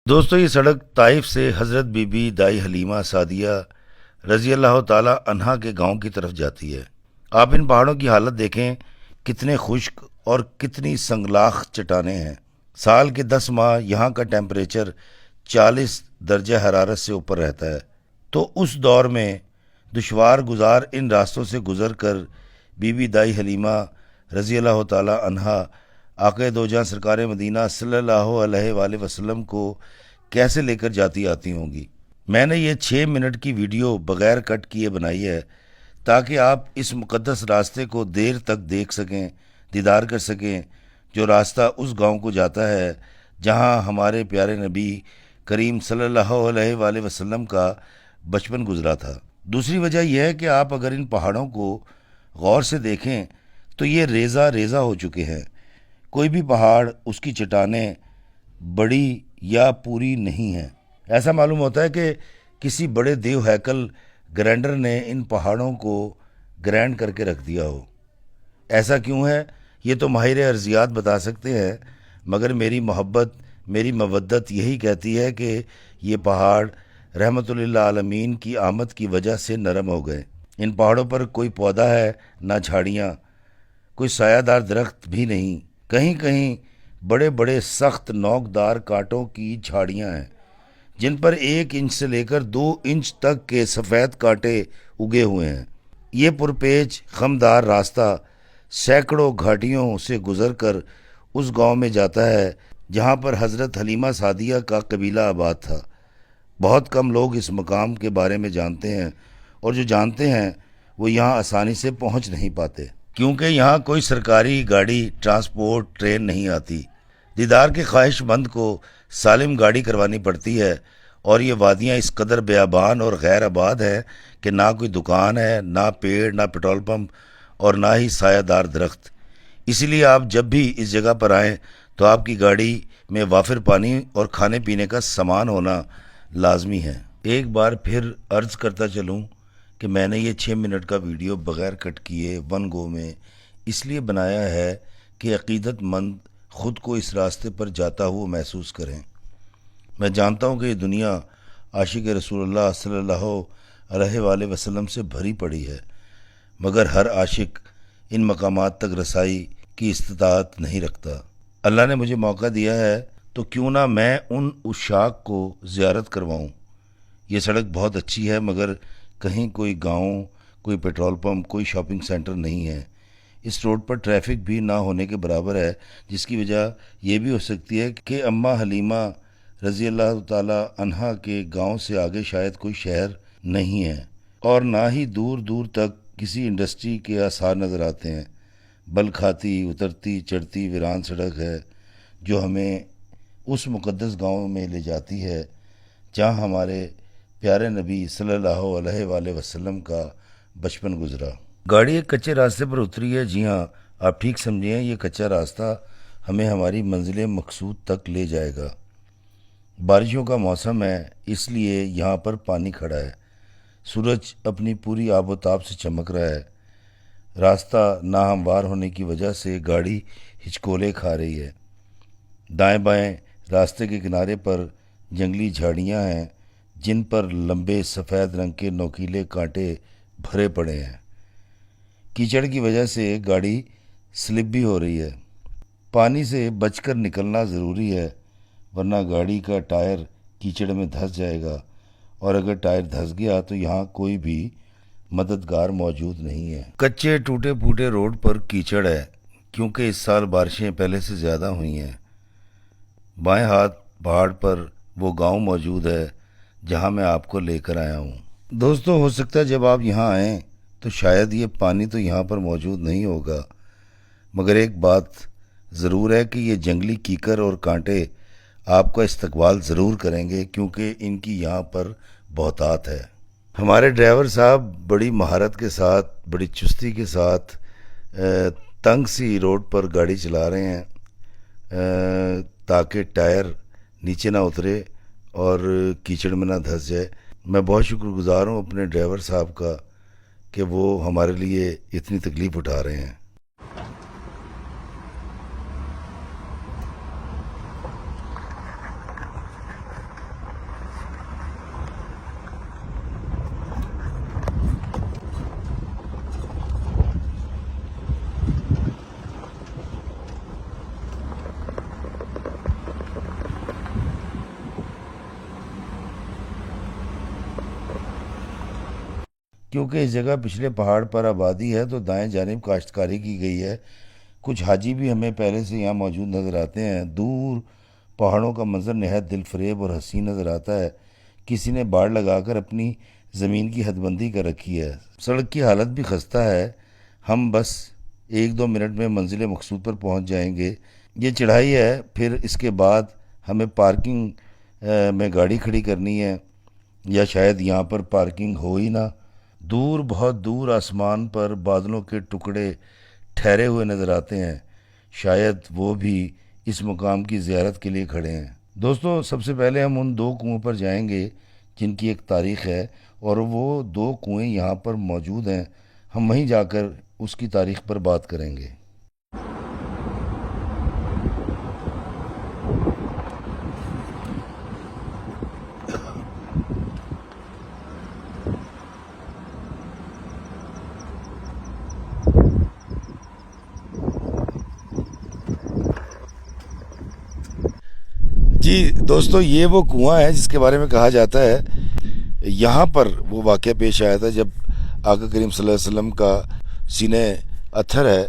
دوستو یہ سڑک طائف سے حضرت بی بی دائی حلیمہ سعدیہ رضی اللہ تعالی عنہا کے گاؤں کی طرف جاتی ہے۔ آپ ان پہاڑوں کی حالت دیکھیں، کتنے خشک اور کتنی سنگلاخ چٹانیں ہیں۔ سال کے 10 ماہ یہاں کا ٹیمپریچر 40 درجہ حرارت سے اوپر رہتا ہے، تو اس دور میں دشوار گزار ان راستوں سے گزر کر بی بی دائی حلیمہ رضی اللہ تعالی عنہا آقا دو جہاں سرکار مدینہ صلی اللہ علیہ وآلہ وسلم کو کیسے لے کر جاتی آتی ہوں گی۔ میں نے یہ 6 منٹ کی ویڈیو بغیر کٹ کیے بنائی ہے تاکہ آپ اس مقدس راستے کو دیر تک دیکھ سکیں، دیدار کر سکیں، جو راستہ اس گاؤں کو جاتا ہے جہاں ہمارے پیارے نبی کریم صلی اللہ علیہ وآلہ وسلم کا بچپن گزرا تھا۔ دوسری وجہ یہ ہے کہ آپ اگر ان پہاڑوں کو غور سے دیکھیں تو یہ ریزہ ریزہ ہو چکے ہیں۔ کوئی بھی پہاڑ، اس کی چٹانیں بڑی یا پوری نہیں ہیں۔ ایسا معلوم ہوتا ہے کہ کسی بڑے دیو ہیکل گرینڈر نے ان پہاڑوں کو گرینڈ کر کے رکھ دیا ہو۔ ایسا کیوں ہے یہ تو ماہر ارضیات بتا سکتے ہیں، مگر میری محبت، میری مودت یہی کہتی ہے کہ یہ پہاڑ رحمت للعالمین کی آمد کی وجہ سے نرم ہو گئے۔ ان پہاڑوں پر کوئی پودا ہے نہ جھاڑیاں، کوئی سایہ دار درخت بھی نہیں۔ کہیں کہیں بڑے بڑے سخت نوکدار کانٹوں کی جھاڑیاں ہیں جن پر 1 انچ سے لے کر 2 انچ تک کے سفید کانٹے اگے ہوئے ہیں۔ یہ پرپیچ خمدار راستہ سینکڑوں گھاٹیوں سے گزر کر اس گاؤں میں جاتا ہے جہاں پر حضرت حلیمہ سعدیہ کا قبیلہ آباد تھا۔ بہت کم لوگ اس مقام کے بارے میں جانتے ہیں، اور جو جانتے ہیں وہ یہاں آسانی سے پہنچ نہیں پاتے کیونکہ یہاں کوئی سرکاری گاڑی، ٹرانسپورٹ، ٹرین نہیں آتی۔ دیدار کے خواہش مند کو سالم گاڑی کروانی پڑتی ہے، اور یہ وادیاں اس قدر بیابان اور غیر آباد ہیں کہ نہ کوئی دکان ہے، نہ پیڑ، نہ پیٹرول پمپ، اور نہ ہی سایہ دار درخت۔ اسی لیے آپ جب بھی اس جگہ پر آئیں تو آپ کی گاڑی میں وافر پانی اور کھانے پینے کا سامان ہونا لازمی ہے۔ ایک بار پھر عرض کرتا چلوں کہ میں نے یہ 6 منٹ کا ویڈیو بغیر کٹ کیے ون گو میں اس لیے بنایا ہے کہ عقیدت مند خود کو اس راستے پر جاتا ہوا محسوس کریں۔ میں جانتا ہوں کہ یہ دنیا عاشق رسول اللہ صلی اللہ علیہ وآلہ وسلم سے بھری پڑی ہے، مگر ہر عاشق ان مقامات تک رسائی کی استطاعت نہیں رکھتا۔ اللہ نے مجھے موقع دیا ہے تو کیوں نہ میں ان عشاق کو زیارت کرواؤں۔ یہ سڑک بہت اچھی ہے، مگر کہیں کوئی گاؤں، کوئی پیٹرول پمپ، کوئی شاپنگ سینٹر نہیں ہے۔ اس روڈ پر ٹریفک بھی نہ ہونے کے برابر ہے، جس کی وجہ یہ بھی ہو سکتی ہے کہ اماں حلیمہ رضی اللہ تعالی عنہا کے گاؤں سے آگے شاید کوئی شہر نہیں ہے، اور نہ ہی دور دور تک کسی انڈسٹری کے آثار نظر آتے ہیں۔ بل کھاتی، اترتی چڑھتی ویران سڑک ہے جو ہمیں اس مقدس گاؤں میں لے جاتی ہے جہاں ہمارے پیارے نبی صلی اللہ علیہ وآلہ وسلم کا بچپن گزرا۔ گاڑی ایک کچے راستے پر اتری ہے۔ جی ہاں، آپ ٹھیک سمجھیں، یہ کچا راستہ ہمیں ہماری منزل مقصود تک لے جائے گا۔ بارشوں کا موسم ہے، اس لیے یہاں پر پانی کھڑا ہے۔ سورج اپنی پوری آب و تاب سے چمک رہا ہے۔ راستہ ناہموار ہونے کی وجہ سے گاڑی ہچکولے کھا رہی ہے۔ دائیں بائیں راستے کے کنارے پر جنگلی جھاڑیاں ہیں جن پر لمبے سفید رنگ کے نوکیلے کانٹے بھرے پڑے ہیں۔ کیچڑ کی وجہ سے گاڑی سلپ بھی ہو رہی ہے۔ پانی سے بچ کر نکلنا ضروری ہے، ورنہ گاڑی کا ٹائر کیچڑ میں دھس جائے گا، اور اگر ٹائر دھس گیا تو یہاں کوئی بھی مددگار موجود نہیں ہے۔ کچے ٹوٹے پھوٹے روڈ پر کیچڑ ہے کیونکہ اس سال بارشیں پہلے سے زیادہ ہوئی ہیں۔ بائیں ہاتھ پہاڑ پر وہ گاؤں موجود ہے جہاں میں آپ کو لے کر آیا ہوں۔ دوستو، ہو سکتا ہے جب آپ یہاں آئیں تو شاید یہ پانی تو یہاں پر موجود نہیں ہوگا، مگر ایک بات ضرور ہے کہ یہ جنگلی کیکر اور کانٹے آپ کا استقبال ضرور کریں گے، کیونکہ ان کی یہاں پر بہتات ہے۔ ہمارے ڈرائیور صاحب بڑی مہارت کے ساتھ، بڑی چستی کے ساتھ تنگ سی روڈ پر گاڑی چلا رہے ہیں تاکہ ٹائر نیچے نہ اترے اور کیچڑ میں نہ دھس جائے۔ میں بہت شکر گزار ہوں اپنے ڈرائیور صاحب کا کہ وہ ہمارے لیے اتنی تکلیف اٹھا رہے ہیں۔ کیونکہ اس جگہ پچھلے پہاڑ پر آبادی ہے تو دائیں جانب کاشتکاری کی گئی ہے۔ کچھ حاجی بھی ہمیں پہلے سے یہاں موجود نظر آتے ہیں۔ دور پہاڑوں کا منظر نہایت دل فریب اور حسین نظر آتا ہے۔ کسی نے باڑ لگا کر اپنی زمین کی حد بندی کر رکھی ہے۔ سڑک کی حالت بھی خستہ ہے۔ ہم بس 1-2 منٹ میں منزل مقصود پر پہنچ جائیں گے۔ یہ چڑھائی ہے، پھر اس کے بعد ہمیں پارکنگ میں گاڑی کھڑی کرنی ہے، یا شاید یہاں پر پارکنگ ہو ہی نہ۔ دور، بہت دور آسمان پر بادلوں کے ٹکڑے ٹھہرے ہوئے نظر آتے ہیں، شاید وہ بھی اس مقام کی زیارت کے لیے کھڑے ہیں۔ دوستو، سب سے پہلے ہم ان 2 کنویں پر جائیں گے جن کی ایک تاریخ ہے، اور وہ 2 کنویں یہاں پر موجود ہیں۔ ہم وہیں جا کر اس کی تاریخ پر بات کریں گے۔ جی دوستو، یہ وہ کنواں ہے جس کے بارے میں کہا جاتا ہے یہاں پر وہ واقعہ پیش آیا تھا جب آقا کریم صلی اللہ علیہ وسلم کا سینہ اتھر ہے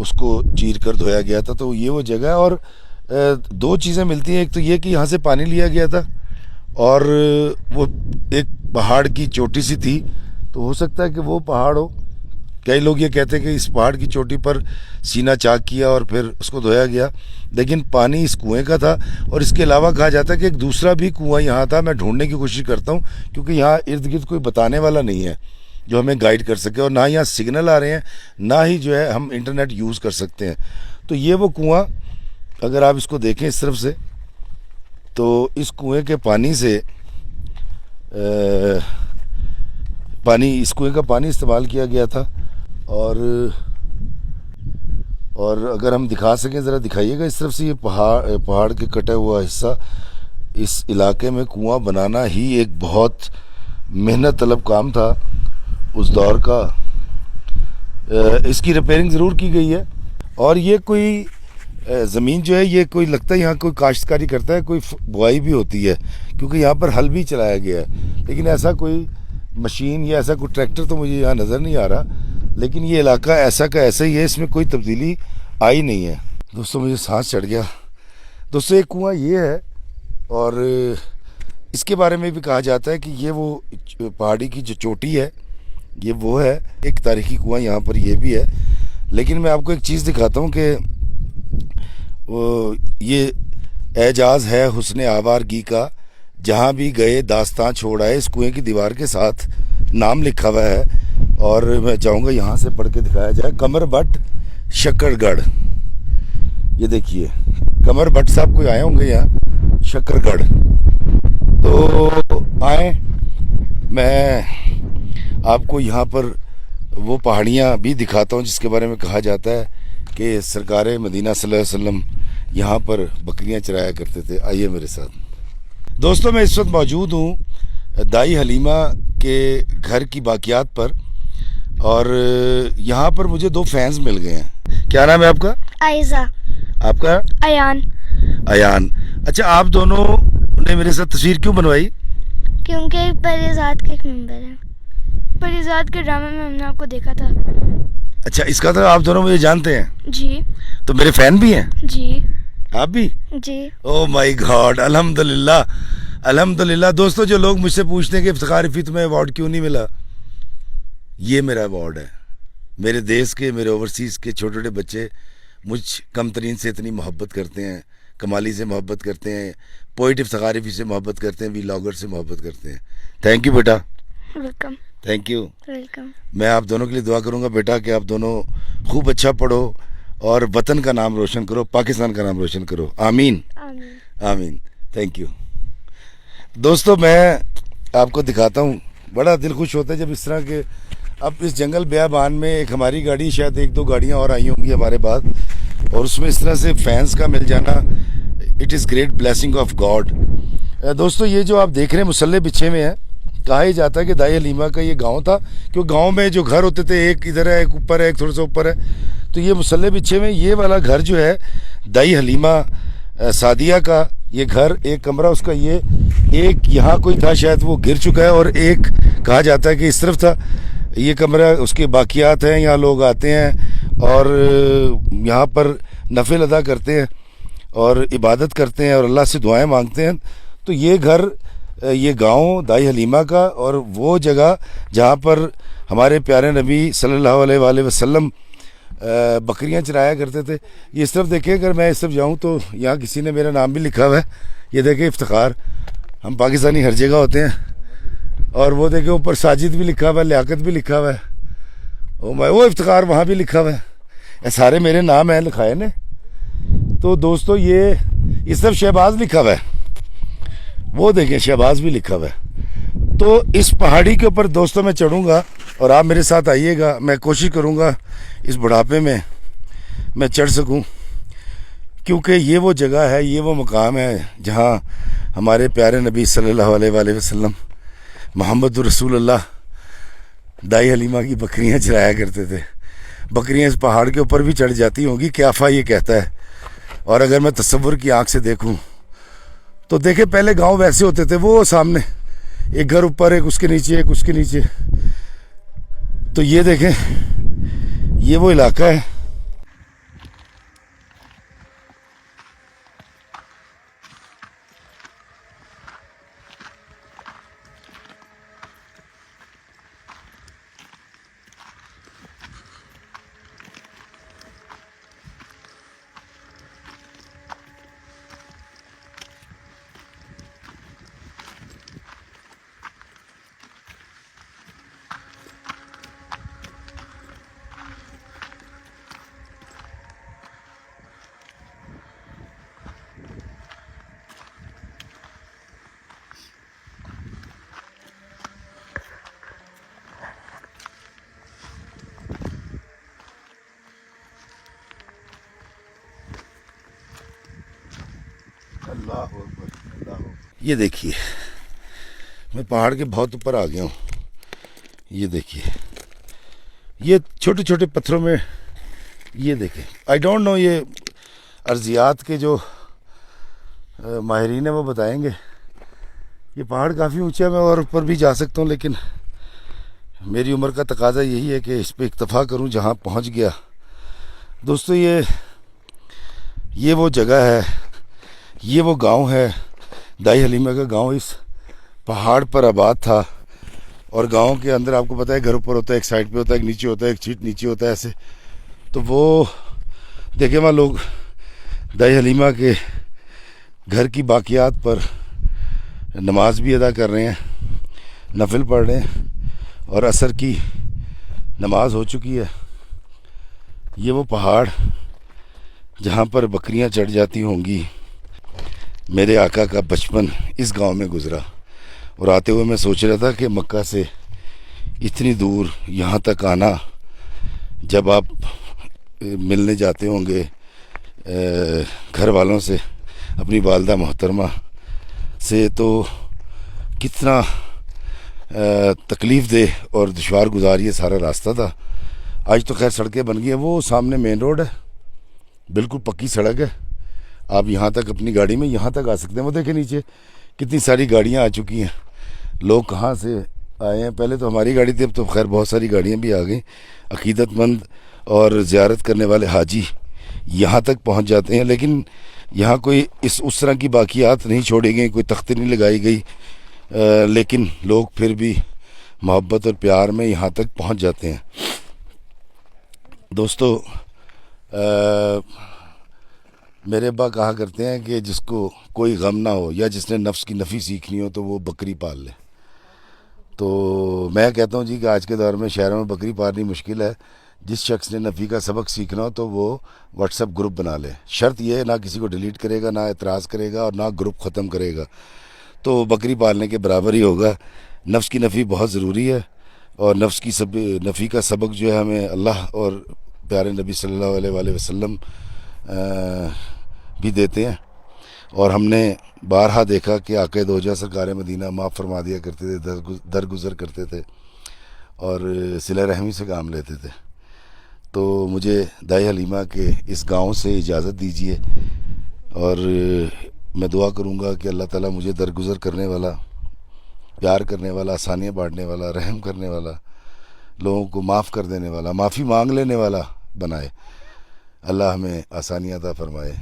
اس کو چیر کر دھویا گیا تھا۔ تو یہ وہ جگہ ہے، اور 2 چیزیں ملتی ہیں۔ ایک تو یہ کہ یہاں سے پانی لیا گیا تھا، اور وہ ایک پہاڑ کی چوٹی سی تھی، تو ہو سکتا ہے کہ وہ پہاڑ ہو۔ کئی لوگ یہ کہتے ہیں کہ اس پہاڑ کی چوٹی پر سینہ چاک کیا اور پھر اس کو دھویا گیا، لیکن پانی اس کنویں کا تھا۔ اور اس کے علاوہ کہا جاتا ہے کہ ایک دوسرا بھی کنواں یہاں تھا۔ میں ڈھونڈنے کی کوشش کرتا ہوں کیونکہ یہاں ارد گرد کوئی بتانے والا نہیں ہے جو ہمیں گائیڈ کر سکے، اور نہ یہاں سگنل آ رہے ہیں، نہ ہی جو ہے ہم انٹرنیٹ یوز کر سکتے ہیں۔ تو یہ وہ کنواں، اگر آپ اس کو دیکھیں اس طرف سے، تو اس کنویں کے پانی سے اس کنویں کا پانی استعمال کیا گیا تھا۔ اور اگر ہم دکھا سکیں، ذرا دکھائیے گا اس طرف سے، یہ پہاڑ کے کٹا ہوا حصہ۔ اس علاقے میں کنواں بنانا ہی ایک بہت محنت طلب کام تھا اس دور کا۔ اس کی ریپیرنگ ضرور کی گئی ہے، اور یہ کوئی زمین جو ہے، یہ کوئی لگتا ہے یہاں کوئی کاشتکاری کرتا ہے، کوئی بوائی بھی ہوتی ہے، کیونکہ یہاں پر ہل بھی چلایا گیا ہے، لیکن ایسا کوئی مشین یا ایسا کوئی ٹریکٹر تو مجھے یہاں نظر نہیں آ رہا۔ لیکن یہ علاقہ ایسا کا ایسا ہی ہے، اس میں کوئی تبدیلی آئی نہیں ہے۔ دوستو، مجھے سانس چڑھ گیا۔ دوستو، ایک کنواں یہ ہے، اور اس کے بارے میں بھی کہا جاتا ہے کہ یہ وہ پہاڑی کی جو چوٹی ہے، یہ وہ ہے۔ ایک تاریخی کنواں یہاں پر یہ بھی ہے، لیکن میں آپ کو ایک چیز دکھاتا ہوں کہ یہ اعجاز ہے حسن آوارگی کا، جہاں بھی گئے داستان چھوڑ آئے۔ اس کنویں کی دیوار کے ساتھ نام لکھا ہوا ہے، اور میں چاہوں گا یہاں سے پڑھ کے دکھایا جائے، قمر بٹ شکر گڑھ۔ یہ دیکھیے، قمر بٹ صاحب کوئی آئے ہوں گے یہاں شکر گڑھ، تو آئیں، میں آپ کو یہاں پر وہ پہاڑیاں بھی دکھاتا ہوں جس کے بارے میں کہا جاتا ہے کہ سرکار مدینہ صلی اللہ علیہ وسلم یہاں پر بکریاں چرایا کرتے تھے۔ آئیے میرے ساتھ۔ دوستو، میں اس وقت موجود ہوں دائی حلیمہ کے گھر کی باقیات پر، اور یہاں پر مجھے 2 فینس مل گئے ہیں۔ کیا نام ہے آپ کا؟ عائزہ۔ آپ کا؟ ایان۔ اچھا، آپ دونوں نے میرے ساتھ تصویر کیوں بنوائی؟ کیونکہ پریزاد کے ایک ممبر ہیں، پریزاد کے ڈرامے میں ہم نے آپ کو دیکھا تھا۔ اچھا، اس کا تو آپ دونوں مجھے جانتے ہیں؟ جی۔ تو میرے فین بھی ہیں؟ جی۔ آپ بھی؟ جی۔ او مائی گاڈ، الحمدللہ الحمدللہ۔ دوستو، جو لوگ مجھ سے پوچھتے ہیں کہ افتخار رفیع تمہیں ایوارڈ کیوں نہیں ملا، یہ میرا ایوارڈ ہے۔ میرے دیس کے، میرے اوورسیز کے چھوٹے چھوٹے بچے مجھ کم ترین سے اتنی محبت کرتے ہیں، کمالی سے محبت کرتے ہیں، پوئٹ افتخار رفیع سے محبت کرتے ہیں، ولاگر سے محبت کرتے ہیں۔ Thank you beta, welcome. Thank you. Welcome. میں آپ دونوں کے لیے دعا کروں گا بیٹا کہ آپ دونوں خوب اچھا پڑھو اور وطن کا نام روشن کرو، پاکستان کا نام روشن کرو۔ آمین آمین۔ آمین۔ Thank you. دوستو، میں آپ کو دکھاتا ہوں، بڑا دل خوش ہوتا ہے جب اس طرح کے، اب اس جنگل بیابان میں ایک ہماری گاڑی، شاید 1-2 گاڑیاں اور آئی ہوں گی ہمارے بعد، اور اس میں اس طرح سے فینس کا مل جانا، it is great blessing of God. دوستو، یہ جو آپ دیکھ رہے ہیں مسلح بچھے میں ہیں، کہا ہی جاتا ہے کہ دائی حلیمہ کا یہ گاؤں تھا، کیوں گاؤں میں جو گھر ہوتے تھے، ایک ادھر ہے، ایک اوپر ہے، ایک تھوڑا سا اوپر ہے، تو یہ مسلح بچھے میں یہ والا گھر جو ہے دائی حلیمہ سعدیہ کا یہ گھر ایک کمرہ اس کا، یہ ایک یہاں کوئی تھا شاید وہ گر چکا ہے، اور ایک کہا جاتا ہے کہ اس طرف تھا. یہ کمرہ اس کے باقیات ہیں. یہاں لوگ آتے ہیں اور یہاں پر نفل ادا کرتے ہیں اور عبادت کرتے ہیں اور اللہ سے دعائیں مانگتے ہیں. تو یہ گھر، یہ گاؤں دائی حلیمہ کا، اور وہ جگہ جہاں پر ہمارے پیارے نبی صلی اللہ علیہ وآلہ وسلم بکریاں چرایا کرتے تھے. یہ اس طرف دیکھیں، اگر میں اس طرف جاؤں تو یہاں کسی نے میرا نام بھی لکھا ہوا ہے. یہ دیکھیں افتخار، ہم پاکستانی ہر جگہ ہوتے ہیں. اور وہ دیکھیں اوپر ساجد بھی لکھا ہوا ہے، لیاقت بھی لکھا ہوا ہے، وہ افتخار وہاں بھی لکھا ہوا ہے. یہ سارے میرے نام ہیں لکھائے نے. تو دوستو یہ اس طرف شہباز لکھا ہوا ہے، وہ دیکھیں شہباز بھی لکھا ہوا ہے. تو اس پہاڑی کے اوپر دوستوں میں چڑھوں گا اور آپ میرے ساتھ آئیے گا. میں کوشش کروں گا اس بڑھاپے میں میں چڑھ سکوں، کیونکہ یہ وہ جگہ ہے، یہ وہ مقام ہے جہاں ہمارے پیارے نبی صلی اللہ علیہ وآلہ وسلم محمد رسول اللہ دائی حلیمہ کی بکریاں چرایا کرتے تھے. بکریاں اس پہاڑ کے اوپر بھی چڑھ جاتی ہوں گی، قیافہ یہ کہتا ہے. اور اگر میں تصور کی آنکھ سے دیکھوں تو دیکھیں پہلے گاؤں ویسے ہوتے تھے، وہ سامنے ایک گھر اوپر، ایک اس کے نیچے، ایک اس کے نیچے. تو یہ دیکھیں یہ وہ علاقہ ہے. اللہ اکبر، اللہ اکبر. یہ دیکھیے میں پہاڑ کے بہت اوپر آ گیا ہوں. یہ دیکھیے یہ چھوٹے چھوٹے پتھروں میں، یہ دیکھیں آئی ڈونٹ نو، یہ ارضیات کے جو ماہرین ہیں وہ بتائیں گے. یہ پہاڑ کافی اونچا ہے، میں اور اوپر بھی جا سکتا ہوں، لیکن میری عمر کا تقاضا یہی ہے کہ اس پہ اکتفا کروں جہاں پہنچ گیا. دوستو یہ وہ جگہ ہے، یہ وہ گاؤں ہے دائی حلیمہ کا گاؤں. اس پہاڑ پر آباد تھا، اور گاؤں کے اندر آپ کو پتہ ہے گھر اوپر ہوتا ہے، ایک سائڈ پہ ہوتا ہے، ایک نیچے ہوتا ہے، ایک چیٹ نیچے ہوتا ہے ایسے. تو وہ دیکھیں وہاں لوگ دائی حلیمہ کے گھر کی باقیات پر نماز بھی ادا کر رہے ہیں، نفل پڑھ رہے ہیں، اور عصر کی نماز ہو چکی ہے. یہ وہ پہاڑ جہاں پر بکریاں چڑھ جاتی ہوں گی. میرے آقا کا بچپن اس گاؤں میں گزرا، اور آتے ہوئے میں سوچ رہا تھا کہ مکہ سے اتنی دور یہاں تک آنا، جب آپ ملنے جاتے ہوں گے گھر والوں سے، اپنی والدہ محترمہ سے، تو کتنا تکلیف دہ اور دشوار گزار یہ سارا راستہ تھا. آج تو خیر سڑکیں بن گئی ہیں. وہ سامنے مین روڈ ہے، بالکل پکی سڑک ہے. آپ یہاں تک اپنی گاڑی میں یہاں تک آ سکتے ہیں. وہ دیکھیں نیچے کتنی ساری گاڑیاں آ چکی ہیں. لوگ کہاں سے آئے ہیں. پہلے تو ہماری گاڑی تھی، اب تو خیر بہت ساری گاڑیاں بھی آ گئیں. عقیدت مند اور زیارت کرنے والے حاجی یہاں تک پہنچ جاتے ہیں، لیکن یہاں کوئی اس طرح کی باقیات نہیں چھوڑی گئی، کوئی تختی نہیں لگائی گئی، لیکن لوگ پھر بھی محبت اور پیار میں یہاں تک پہنچ جاتے ہیں. دوستو میرے ابا کہا کرتے ہیں کہ جس کو کوئی غم نہ ہو یا جس نے نفس کی نفی سیکھنی ہو تو وہ بکری پال لے. تو میں کہتا ہوں جی کہ آج کے دور میں شہروں میں بکری پالنی مشکل ہے. جس شخص نے نفی کا سبق سیکھنا ہو تو وہ واٹس ایپ گروپ بنا لے. شرط یہ ہے نہ کسی کو ڈیلیٹ کرے گا، نہ اعتراض کرے گا، اور نہ گروپ ختم کرے گا، تو بکری پالنے کے برابر ہی ہوگا. نفس کی نفی بہت ضروری ہے، اور نفس کی نفی کا سبق جو ہے ہمیں اللہ اور پیارے نبی صلی اللہ علیہ وآلہ وسلم بھی دیتے ہیں. اور ہم نے بارہا دیکھا کہ آقا دو جہاں سرکار مدینہ معاف فرما دیا کرتے تھے، درگزر کرتے تھے، اور صلہ رحمی سے کام لیتے تھے. تو مجھے دائی حلیمہ کے اس گاؤں سے اجازت دیجیے، اور میں دعا کروں گا کہ اللہ تعالیٰ مجھے درگزر کرنے والا، پیار کرنے والا، آسانیاں بانٹنے والا، رحم کرنے والا، لوگوں کو معاف کر دینے والا، معافی مانگ لینے والا بنائے۔ اللہ ہمیں آسانیاں عطا فرمائے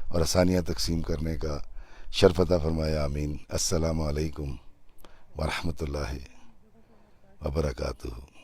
اور آسانیاں تقسیم کرنے کا شرف عطا فرمائے، آمین۔ السلام علیکم ورحمۃ اللہ وبرکاتہ۔